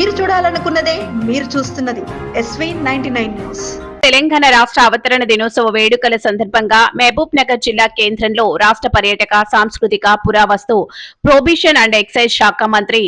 మీరు చూడాలనుకున్నదే మీరు చూస్తున్నది SV99 న్యూస్. తెలంగాణ రాష్ట్ర అవతరణ దినోత్సవ వేడుకల సందర్భంగా మహబూబ్ నగర్ జిల్లా కేంద్రంలో రాష్ట్ర పర్యాటక సాంస్కృతిక పురావస్తు ప్రొహిబిషన్ అండ్ ఎక్సైజ్ శాఖ మంత్రి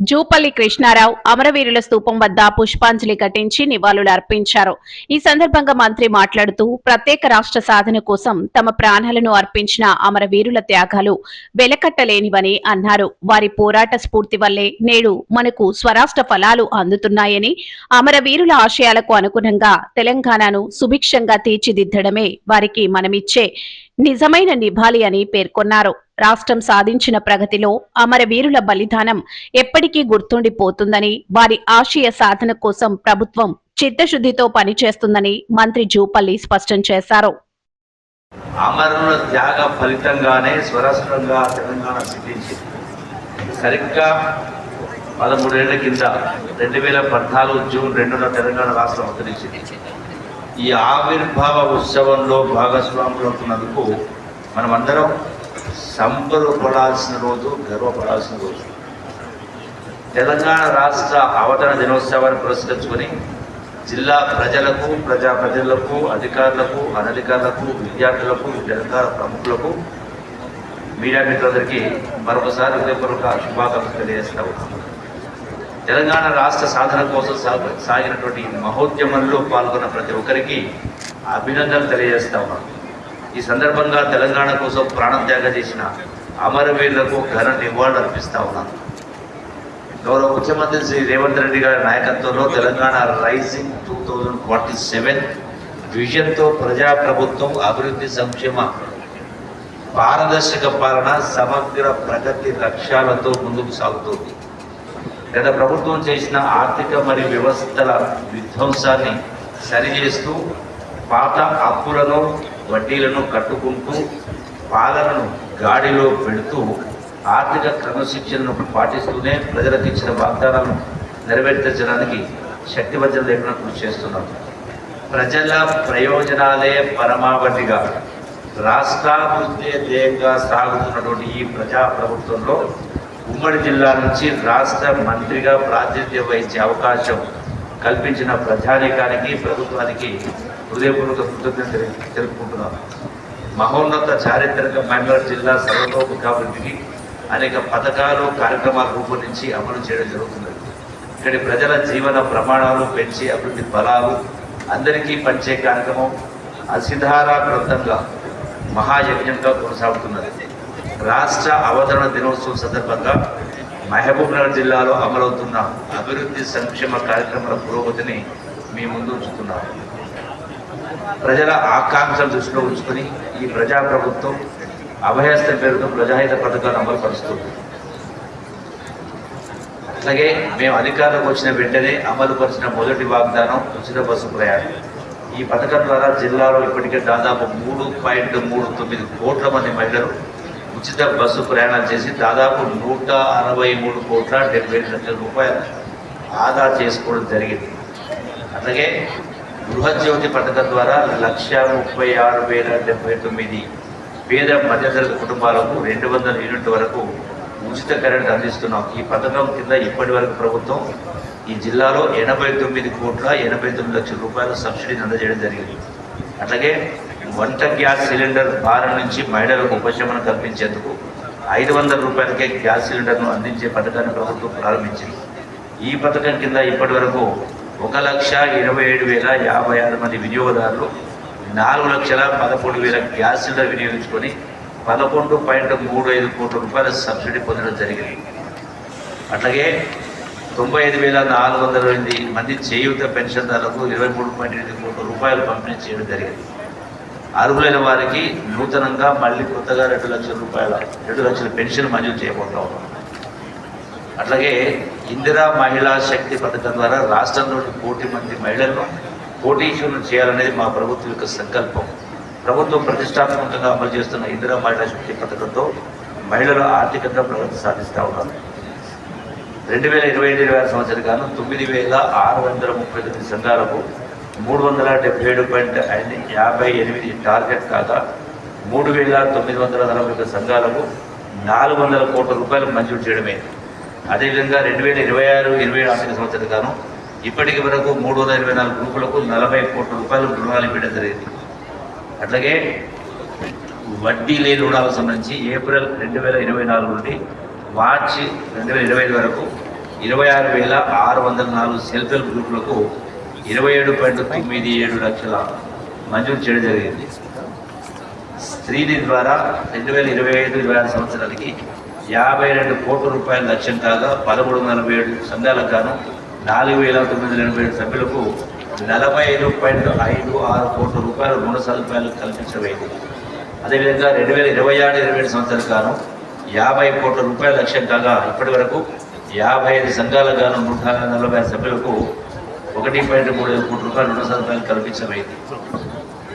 జూపల్లి కృష్ణారావు అమరవీరుల స్తూపం వద్ద పుష్పాంజలి ఘటించి నివాళులు అర్పించారు. ఈ సందర్భంగా మంత్రి మాట్లాడుతూ ప్రత్యేక రాష్ట్ర సాధన కోసం తమ ప్రాణాలను అర్పించిన అమరవీరుల త్యాగాలు వెలకట్టలేనివని అన్నారు. వారి పోరాట స్ఫూర్తి వల్లే నేడు మనకు స్వరాష్ట్ర ఫలాలు అందుతున్నాయని, అమరవీరుల ఆశయాలకు అనుగుణంగా తెలంగాణను సుభిక్షంగా తీర్చిదిద్దడమే వారికి మనమిచ్చే నిజమైన నివాళి అని పేర్కొన్నారు. రాష్ట్రం సాధించిన ప్రగతిలో అమరవీరుల బలిదానం ఎప్పటికీ గుర్తుండిపోతుందని, వారి ఆశయ సాధన కోసం ప్రభుత్వం చిత్తశుద్ధితో పనిచేస్తుందని మంత్రి జూపల్లి స్పష్టం చేశారు. అమరుల త్యాగ ఫలితంగానే స్వరాష్ట్రంగా తెలంగాణ సిద్ధించింది. సరిగ్గా 13 ఏళ్ల కింద 2014 జూన్ 2న తెలంగాణ రాష్ట్రం అవతరించింది. ఈ ఆవిర్భావ ఉత్సవంలో భాగస్వాములు అవుతున్నందుకు మనమందరం సంబరపడాల్సిన రోజు, గర్వపడాల్సిన రోజు. తెలంగాణ రాష్ట్ర అవతరణ దినోత్సవాన్ని పురస్కరించుకొని జిల్లా ప్రజలకు, ప్రజాప్రతినిధులకు, అధికారులకు, అనధికారులకు, విద్యార్థులకు, తెలంగాణ ప్రముఖులకు, మీడియా మిత్రులందరికీ మరొకసారి హృదయపూర్వక శుభాకాంక్షలు తెలియజేస్తా ఉన్నాను. తెలంగాణ రాష్ట్ర సాధన కోసం సాగినటువంటి మహోద్యమంలో పాల్గొన్న ప్రతి ఒక్కరికి అభినందనలు తెలియజేస్తా ఉన్నాను. ఈ సందర్భంగా తెలంగాణ కోసం ప్రాణత్యాగం చేసిన అమరవీరులకు ఘన నివాళులు అర్పిస్తా ఉన్నాను. గౌరవ ముఖ్యమంత్రి శ్రీ రేవంత్ రెడ్డి గారి నాయకత్వంలో తెలంగాణ రైజింగ్ 2047 విజన్తో ప్రజాప్రభుత్వం అభివృద్ధి, సంక్షేమ, పారదర్శక పాలన, సమగ్ర ప్రగతి లక్ష్యాలతో ముందుకు సాగుతోంది. గత ప్రభుత్వం చేసిన ఆర్థిక మరియు వ్యవస్థల విధ్వంసాన్ని సరిచేస్తూ పాత అప్పులను, వడ్డీలను కట్టుకుంటూ పాలనను గాడిలో పెడుతూ ఆర్థిక క్రమశిక్షణను పాటిస్తూనే ప్రజలకు ఇచ్చిన వాగ్దానాలను నెరవేర్చడానికి శక్తివంచన లేకుండా కృషి చేస్తున్నాం. ప్రజల ప్రయోజనాలే పరమావధిగా రాష్ట్రాభివృద్ధి ధ్యేయంగా సాగుతున్నటువంటి ఈ ప్రజాప్రభుత్వంలో ఉమ్మడి జిల్లా నుంచి రాష్ట్ర మంత్రిగా ప్రాతినిధ్యం వహించే అవకాశం కల్పించిన ప్రజానీకానికి, ప్రభుత్వానికి హృదయపూర్వక కృతజ్ఞతలు తెలుపుకుంటున్నాను. మహోన్నత చారిత్రక మహబూబ్ జిల్లా సర్వతోముఖాభివృద్ధికి అనేక పథకాలు, కార్యక్రమాలు రూపొందించి అమలు చేయడం జరుగుతున్నది. ఇక్కడి ప్రజల జీవన ప్రమాణాలు పెంచి అభివృద్ధి ఫలాలు అందరికీ పంచే కార్యక్రమం అసిధారాప్రాంతంగా మహాయజ్ఞంగా కొనసాగుతున్నది. రాష్ట్ర అవతరణ దినోత్సవం సందర్భంగా మహబూబ్ నగర్ జిల్లాలో అమలవుతున్న అభివృద్ధి, సంక్షేమ కార్యక్రమాల పురోగతిని మీ ముందు ఉంచుతున్నాము. ప్రజల ఆకాంక్షలు దృష్టిలో ఉంచుకొని ఈ ప్రజాప్రభుత్వం అభయస్థం పేరుతో ప్రజాహిత పథకాలు అమలు పరుస్తుంది. అలాగే మేము అధికారంలోకి వచ్చిన వెంటనే అమలు పరిచిన మొదటి వాగ్దానం ఉచిత బస్సు ప్రయాణం. ఈ పథకం ద్వారా జిల్లాలో ఇప్పటికే దాదాపు 3.39 కోట్ల మంది మహిళలు ఉచిత బస్సు ప్రయాణాలు చేసి దాదాపు 163,70,00,000 రూపాయలు ఆదా చేసుకోవడం జరిగింది. అలాగే గృహజ్యోతి పథకం ద్వారా 136,079 పేద మధ్యతరగతి కుటుంబాలకు 200 యూనిట్ల వరకు ఉచిత కరెంట్ అందిస్తున్నాం. ఈ పథకం కింద ఇప్పటి వరకు ప్రభుత్వం ఈ జిల్లాలో 89,89,00,000 రూపాయల సబ్సిడీని అందజేయడం జరిగింది. అట్లాగే వంట గ్యాస్ సిలిండర్ భారం నుంచి మహిళలకు ఉపశమనం కల్పించేందుకు 500 రూపాయలకే గ్యాస్ సిలిండర్ను అందించే పథకాన్ని ప్రభుత్వం ప్రారంభించింది. ఈ పథకం కింద ఇప్పటి వరకు 1,27,056 మంది వినియోగదారులు 4,13,000 గ్యాస్ సిలిండర్ వినియోగించుకొని 11.35 కోట్ల రూపాయల సబ్సిడీ పొందడం జరిగింది. అట్లాగే 95,408 మంది చేయూత పెన్షన్దారులకు 23.8 కోట్ల రూపాయలు పంపిణీ చేయడం జరిగింది. అర్హులైన వారికి నూతనంగా మళ్ళీ కొత్తగా 2 లక్షల పెన్షన్ మంజూరు చేయబోతా ఉన్నాం. అట్లాగే ఇందిరా మహిళా శక్తి పథకం ద్వారా రాష్ట్రంలోని 1 కోటి మంది మహిళలను కోటీశ్వరులను చేయాలనేది మా ప్రభుత్వం యొక్క సంకల్పం. ప్రభుత్వం ప్రతిష్టాత్మకంగా అమలు చేస్తున్న ఇందిరా మహిళా శక్తి పథకంతో మహిళలు ఆర్థికంగా ప్రగతి సాధిస్తూ ఉన్నారు. 2025 సంవత్సరం గాను 9,639 సంఘాలకు 377.58 టార్గెట్ కాగా 3,941 సంఘాలకు 400 కోట్ల రూపాయలు మంజూరు చేయడమే. అదేవిధంగా 2026-27 ఆర్థిక సంవత్సరం గాను ఇప్పటికి వరకు 324 గ్రూపులకు 40 కోట్ల రూపాయలు రుణాలు ఇవ్వడం జరిగింది. అట్లాగే వడ్డీ లేని రుణాలకు సంబంధించి ఏప్రిల్ 2024 నుండి మార్చి 2025 వరకు 26,604 సెల్ఫ్ హెల్ప్ గ్రూపులకు 27.97 లక్షల మంజూరు చేయడం జరిగింది. స్త్రీని ద్వారా 2025-26 సంవత్సరానికి 52 కోట్ల రూపాయల లక్ష్యం కాగా 1347 సంఘాలకు గాను 4,987 సభ్యులకు 45.56 కోట్ల రూపాయల రుణ సదుపాయాలు కల్పించబడింది. అదేవిధంగా 2026-27 సంవత్సరాలకు గాను 50 కోట్ల రూపాయల లక్ష్యం కాగా ఇప్పటి వరకు 55 సంఘాలకు గాను 140 సభ్యులకు 1.35 కోట్ల రూపాయల రుణ సదుపాయాలు కల్పించబడింది.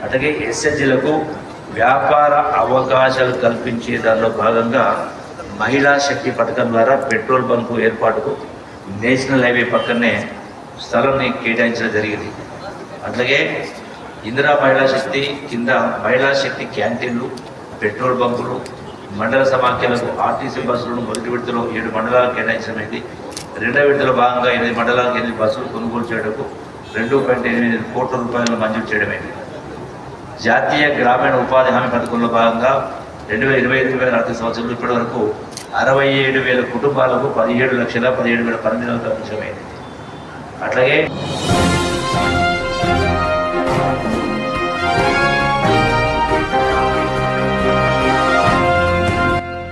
అట్లాగే ఎస్ఎస్జీలకు వ్యాపార అవకాశాలు కల్పించే దానిలో భాగంగా మహిళా శక్తి పథకం ద్వారా పెట్రోల్ బంకు ఏర్పాటుకు నేషనల్ హైవే పక్కనే స్థలాన్ని కేటాయించడం జరిగింది. అట్లాగే ఇందిరా మహిళా శక్తి కింద మహిళా శక్తి క్యాంటీన్లు, పెట్రోల్ బంకులు, మండల సమాఖ్యలకు ఆర్టీసీ బస్సులను మొదటి విడతలో 7 మండలాలకు కేటాయించమైంది. రెండవ విడతలో భాగంగా 8 మండలాలకు 8 బస్సులు కొనుగోలు చేయడానికి 2.8 కోట్ల రూపాయలను మంజూరు చేయడమైంది. జాతీయ గ్రామీణ ఉపాధి హామీ పథకంలో భాగంగా 2025 ఆర్థిక సంవత్సరంలో ఇప్పటి వరకు 67,000 కుటుంబాలకు 17,17,000 పరిమితులు కల్పించమైంది. అట్లాగే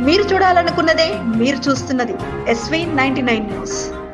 మీరు చూడాలనుకున్నదే మీరు చూస్తున్నది SV 99 న్యూస్.